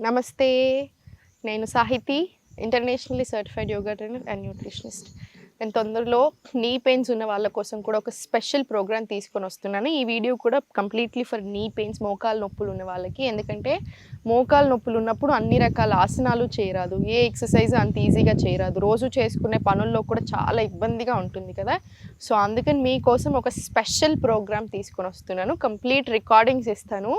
నమస్తే. నేను Sahiti, internationally certified yoga trainer and nutritionist. నేను తొందరలో నీ పెయిన్స్ ఉన్న వాళ్ళ కోసం కూడా ఒక స్పెషల్ ప్రోగ్రామ్ తీసుకొని వస్తున్నాను. ఈ వీడియో కూడా కంప్లీట్లీ ఫర్ నీ పెయిన్స్, మోకాలు నొప్పులు ఉన్న వాళ్ళకి. ఎందుకంటే మోకాలు నొప్పులు ఉన్నప్పుడు అన్ని రకాల ఆసనాలు చేయరాదు, ఏ ఎక్సర్సైజ్ అంత ఈజీగా చేయరాదు, రోజు చేసుకునే పనుల్లో కూడా చాలా ఇబ్బందిగా ఉంటుంది కదా. సో అందుకని మీకోసం ఒక స్పెషల్ ప్రోగ్రామ్ తీసుకొని వస్తున్నాను. కంప్లీట్ రికార్డింగ్స్ ఇస్తాను,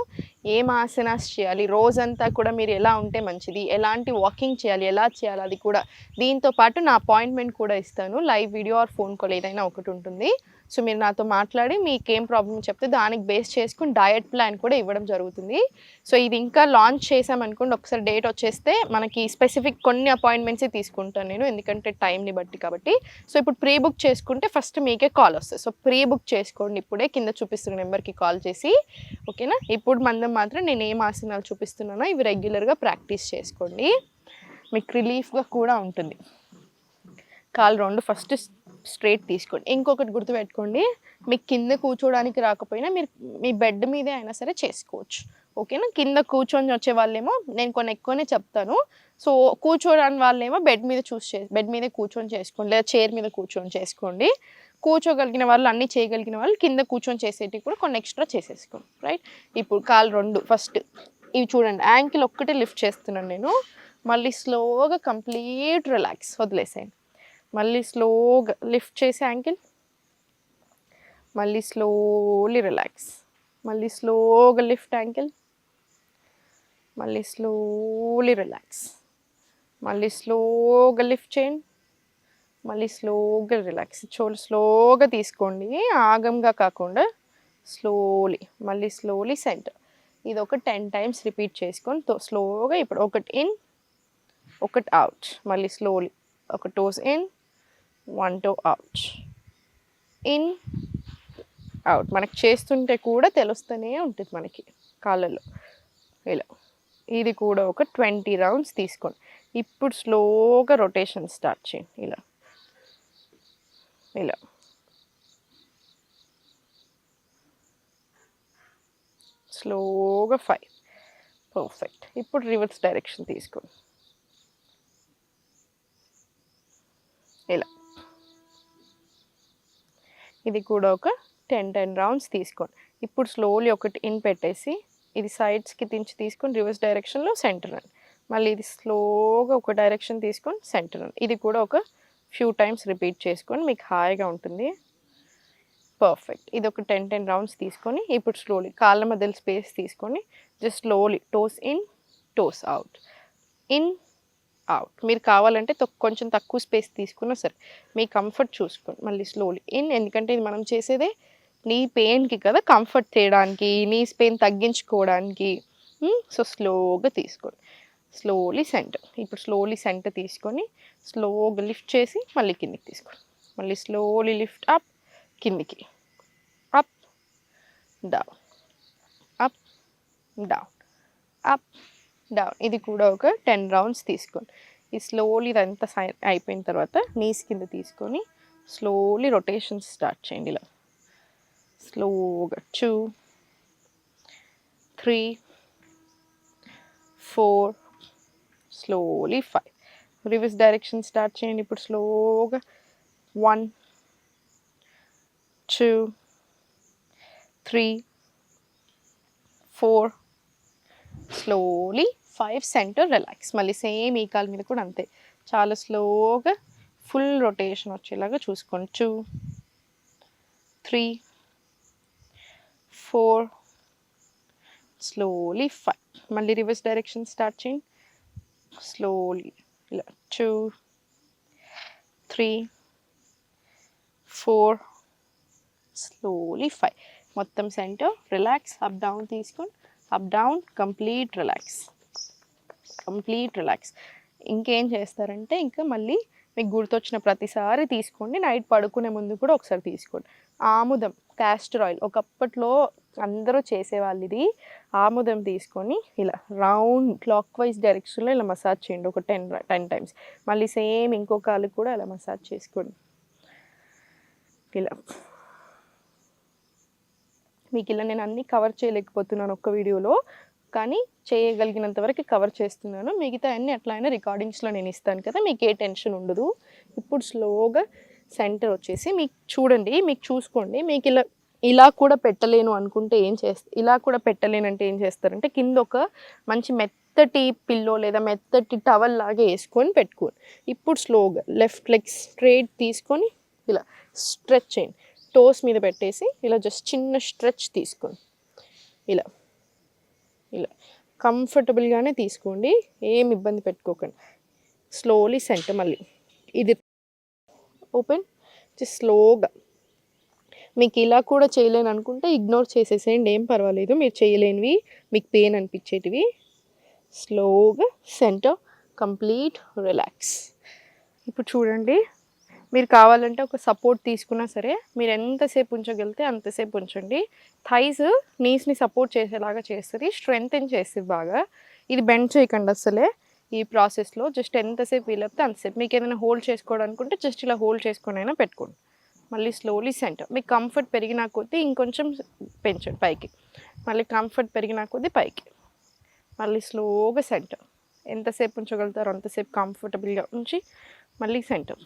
ఏం ఆసనాస్ చేయాలి, రోజంతా కూడా మీరు ఎలా ఉంటే మంచిది, ఎలాంటి వాకింగ్ చేయాలి, ఎలా చేయాలి అది కూడా. దీంతో పాటు నా అపాయింట్మెంట్ కూడా ఇస్తాను. Live video or phone call ఏదైనా ఒకటి ఉంటుంది. సో మీరు నాతో మాట్లాడి మీకేం ప్రాబ్లమ్ చెప్తే దానికి బేస్ చేసుకుని డయట్ ప్లాన్ కూడా ఇవ్వడం జరుగుతుంది. సో ఇది ఇంకా లాంచ్ చేసామనుకోండి, ఒకసారి డేట్ వచ్చేస్తే మనకి స్పెసిఫిక్ కొన్ని అపాయింట్మెంట్సే తీసుకుంటాను నేను, ఎందుకంటే టైంని బట్టి కాబట్టి. సో ఇప్పుడు ప్రీ బుక్ చేసుకుంటే ఫస్ట్ మీకే కాల్ వస్తుంది. సో ప్రీ బుక్ చేసుకోండి ఇప్పుడే కింద చూపిస్తున్న నెంబర్కి కాల్ చేసి, ఓకేనా. ఇప్పుడు మందం మాత్రం నేను ఏం ఆసనాలు చూపిస్తున్నానో ఇవి రెగ్యులర్గా ప్రాక్టీస్ చేసుకోండి, మీకు రిలీఫ్గా కూడా ఉంటుంది. కాలు రెండు ఫస్ట్ స్ట్రైట్ తీసుకోండి. ఇంకొకటి గుర్తుపెట్టుకోండి, మీకు కింద కూర్చోడానికి రాకపోయినా మీరు మీ బెడ్ మీదే అయినా సరే చేసుకోవచ్చు, ఓకేనా. కింద కూర్చొని వచ్చే వాళ్ళేమో నేను కొన్ని ఎక్కువనే చెప్తాను. సో కూర్చోడానికి వాళ్ళేమో బెడ్ మీదే కూర్చొని చేసుకోండి, లేదా చైర్ మీద కూర్చొని చేసుకోండి. కూర్చోగలిగిన వాళ్ళు, అన్నీ చేయగలిగిన వాళ్ళు కింద కూర్చొని చేసేటివి కూడా కొన్ని ఎక్స్ట్రా చేసేసుకోండి, రైట్. ఇప్పుడు కాలు రెండు ఫస్ట్ ఇవి చూడండి, యాంకిల్ ఒక్కటే లిఫ్ట్ చేస్తున్నాను నేను. మళ్ళీ స్లోగా కంప్లీట్ రిలాక్స్, వదిలేసేయండి. మళ్ళీ స్లోగా లిఫ్ట్ చేసి యాంకిల్, మళ్ళీ స్లోలీ రిలాక్స్, మళ్ళీ స్లోగా లిఫ్ట్ యాంకిల్, మళ్ళీ స్లోలీ రిలాక్స్, మళ్ళీ స్లోగా లిఫ్ట్ చేయండి, మళ్ళీ స్లోగా రిలాక్స్. స్లోగా తీసుకోండి, ఆగంగా కాకుండా స్లోలీ. మళ్ళీ స్లోలీ సెంటర్. ఇది ఒక 10 టైమ్స్ రిపీట్ చేసుకొని స్లోగా. ఇప్పుడు ఒకటి ఇన్, ఒకటి అవుట్, మళ్ళీ స్లోలీ. ఒక toes in, one toe out, in out. మనకు చేస్తుంటే కూడా తెలుస్తూనే ఉంటుంది మనకి కాళ్ళలో ఇలా. ఇది కూడా ఒక 20 రౌండ్స్ తీసుకోండి. ఇప్పుడు స్లోగా రొటేషన్ స్టార్ట్ చేయండి, ఇలా ఇలా. స్లోగా 5, పర్ఫెక్ట్. ఇప్పుడు రివర్స్ డైరెక్షన్ తీసుకోండి, ఇలా. ఇది కూడా ఒక 10 రౌండ్స్ తీసుకోండి. ఇప్పుడు స్లోలీ ఒకటి ఇన్ పెట్టేసి ఇది సైడ్స్కి దించి తీసుకొని రివర్స్ డైరెక్షన్లో సెంటర్ అండి. మళ్ళీ ఇది స్లోగా ఒక డైరెక్షన్ తీసుకొని సెంటర్ అండి. ఇది కూడా ఒక ఫ్యూ టైమ్స్ రిపీట్ చేసుకొని మీకు హాయిగా ఉంటుంది, పర్ఫెక్ట్. ఇది ఒక 10 రౌండ్స్ తీసుకొని ఇప్పుడు స్లోలీ కాళ్ళ మధ్యలో స్పేస్ తీసుకొని just slowly toes in, toes out, in out. మీరు కావాలంటే కొంచెం తక్కువ స్పేస్ తీసుకున్నా సరే, మీ కంఫర్ట్ చూసుకోండి. మళ్ళీ స్లోలీ ఇన్, ఎందుకంటే ఇది మనం చేసేదే నీ పెయిన్కి కదా, కంఫర్ట్ చేయడానికి, నీ పెయిన్ తగ్గించుకోవడానికి. సో స్లోగా తీసుకోండి, స్లోలీ సెంటర్. ఇప్పుడు స్లోలీ సెంటర్ తీసుకొని స్లోగా లిఫ్ట్ చేసి మళ్ళీ కిందికి తీసుకోండి. మళ్ళీ స్లోలీ లిఫ్ట్ అప్, కిందికి, up down, up down, up down. ఇది కూడా ఒక 10 రౌండ్స్ తీసుకోండి. ఈ స్లోలీ ఇదంతా అయిపోయిన తర్వాత నీస్ కింద తీసుకొని స్లోలీ రొటేషన్స్ స్టార్ట్ చేయండి, ఇలా స్లోగా. 2, 3, 4, స్లోలీ 5. రివర్స్ డైరెక్షన్ స్టార్ట్ చేయండి. ఇప్పుడు స్లోగా 1, 2, 3, 4, స్లోలీ 5, సెంటర్ రిలాక్స్. మళ్ళీ సేమ్ ఈ కాలు మీద కూడా అంతే, చాలా స్లోగా ఫుల్ రొటేషన్ వచ్చేలాగా చూసుకోండి. 2, 3, 4, స్లోలీ 5. మళ్ళీ రివర్స్ డైరెక్షన్ స్టార్ట్ చేయండి, స్లోలీ ఇలా. 2, 3, 4, స్లోలీ 5. మొత్తం సెంటర్ రిలాక్స్. అప్ డౌన్ తీసుకోండి, up down, complete relax, complete relax. ఇంకేం చేస్తారంటే ఇంకా మళ్ళీ మీకు గుర్తొచ్చిన ప్రతిసారి తీసుకోండి, నైట్ పడుకునే ముందు కూడా ఒకసారి తీసుకోండి. ఆముదం, క్యాస్టర్ ఆయిల్, ఒకప్పట్లో అందరూ చేసేవాళ్ళు ఇది. ఆముదం తీసుకొని ఇలా రౌండ్ క్లాక్ వైజ్ డైరెక్షన్లో ఇలా మసాజ్ చేయండి ఒక 10 టైమ్స్. మళ్ళీ సేమ్ ఇంకో కాలు కూడా ఇలా మసాజ్ చేసుకోండి, ఇలా. మీకు ఇలా నేను అన్నీ కవర్ చేయలేకపోతున్నాను ఒక్క వీడియోలో, కానీ చేయగలిగినంత వరకు కవర్ చేస్తున్నాను. మిగతా అన్నీ అట్లా అయినా రికార్డింగ్స్లో నేను ఇస్తాను కదా, మీకు ఏ టెన్షన్ ఉండదు. ఇప్పుడు స్లోగా సెంటర్ వచ్చేసి మీకు చూడండి, మీకు చూసుకోండి. మీకు ఇలా ఇలా కూడా పెట్టలేను అనుకుంటే ఇలా కూడా పెట్టలేనంటే ఏం చేస్తారంటే కింద ఒక మంచి మెత్తటి పిల్లో లేదా మెత్తటి టవల్ లాగా వేసుకొని పెట్టుకోండి. ఇప్పుడు స్లోగా లెఫ్ట్ లెగ్ స్ట్రైట్ తీసుకొని ఇలా స్ట్రెచ్ చేయండి. టోస్ మీద పెట్టేసి ఇలా జస్ట్ చిన్న స్ట్రెచ్ తీసుకోండి. ఇలా ఇలా కంఫర్టబుల్గానే తీసుకోండి, ఏం ఇబ్బంది పెట్టుకోకండి. స్లోలీ సెంటర్ మళ్ళీ ఇది ఓపెన్ స్లోగా. మీకు ఇలా కూడా చేయలేను అనుకుంటే ఇగ్నోర్ చేసేసేయండి, ఏం పర్వాలేదు. మీరు చేయలేనివి, మీకు పెయిన్ అనిపించేటివి స్లోగా సెంటర్, కంప్లీట్ రిలాక్స్. ఇప్పుడు చూడండి, మీరు కావాలంటే ఒక సపోర్ట్ తీసుకున్నా సరే మీరు ఎంతసేపు ఉంచగలిగితే అంతసేపు ఉంచండి. థైస్ నీస్ని సపోర్ట్ చేసేలాగా చేస్తుంది, స్ట్రెంగ్తెన్ చేస్తుంది బాగా. ఇది బెండ్ చేయకండి అసలే ఈ ప్రాసెస్లో. జస్ట్ ఎంతసేపు వీలైతే అంతసేపు. మీకు ఏదైనా హోల్డ్ చేసుకోవాలనుకుంటే జస్ట్ ఇలా హోల్డ్ చేసుకొని అయినా పెట్టుకోండి. మళ్ళీ స్లోలీ సెంటర్. మీకు కంఫర్ట్ పెరిగినా కొద్దీ ఇంకొంచెం పెంచండి పైకి. మళ్ళీ కంఫర్ట్ పెరిగినా కొద్దీ పైకి. మళ్ళీ స్లోగా సెంటర్. ఎంతసేపు ఉంచగలుగుతారో అంతసేపు కంఫర్టబుల్గా ఉంచి మళ్ళీ సెంటర్,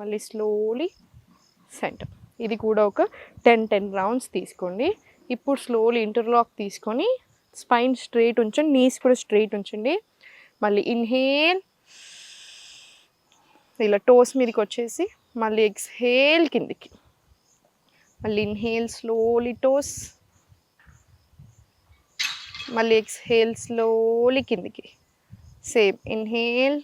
మళ్ళీ స్లోలీ సెంటర్. ఇది కూడా ఒక 10 రౌండ్స్ తీసుకోండి. ఇప్పుడు స్లోలీ ఇంటర్లాక్ తీసుకొని స్పైన్ స్ట్రైట్ ఉంచండి, నీస్ కూడా స్ట్రైట్ ఉంచండి. మళ్ళీ ఇన్హేల్, ఇలా టోస్ మీదకి వచ్చేసి మళ్ళీ ఎక్స్హేల్ కిందికి. మళ్ళీ ఇన్హేల్ స్లోలీ టోస్, మళ్ళీ ఎక్స్హేల్ స్లోలీ కిందికి. సేమ్ ఇన్హేల్,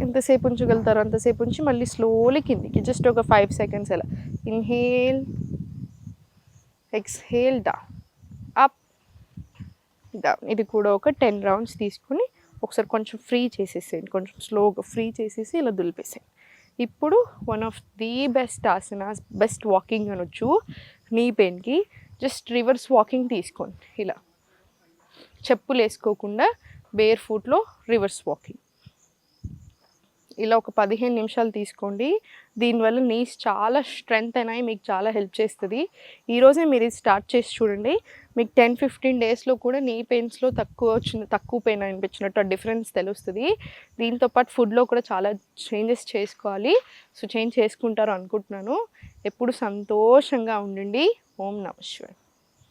ఎంతసేపు ఉంచగలుగుతారో అంతసేపు ఉంచి మళ్ళీ స్లోలీ కిందికి. జస్ట్ ఒక 5 సెకండ్స్ అలా. Inhale, exhale, down, up, down. ఇది కూడా ఒక 10 రౌండ్స్ తీసుకుని ఒకసారి కొంచెం ఫ్రీ చేసేసేయండి, కొంచెం స్లోగా ఫ్రీ చేసేసి ఇలా దులిపేసేయండి. ఇప్పుడు one of the best asanas, best walking అనొచ్చు నీ పెయిన్కి. జస్ట్ రివర్స్ వాకింగ్ తీసుకోండి. ఇలా చెప్పులు వేసుకోకుండా బేర్ ఫుట్లో రివర్స్ వాకింగ్. ఇలా ఒక 15 నిమిషాలు తీసుకోండి. దీనివల్ల నీస్ చాలా స్ట్రెంగ్త్ అయినాయి, మీకు చాలా హెల్ప్ చేస్తుంది. ఈరోజే మీరు ఇది స్టార్ట్ చేసి చూడండి. మీకు 10-15 డేస్లో కూడా నీ పెయిన్స్లో తక్కువ పెయిన్ అనిపించినట్టు ఆ డిఫరెన్స్ తెలుస్తుంది. దీంతోపాటు ఫుడ్లో కూడా చాలా చేంజెస్ చేసుకోవాలి. సో చేంజ్ చేసుకుంటారు అనుకుంటున్నాను. ఎప్పుడు సంతోషంగా ఉండండి. ఓం నమః శివాయ.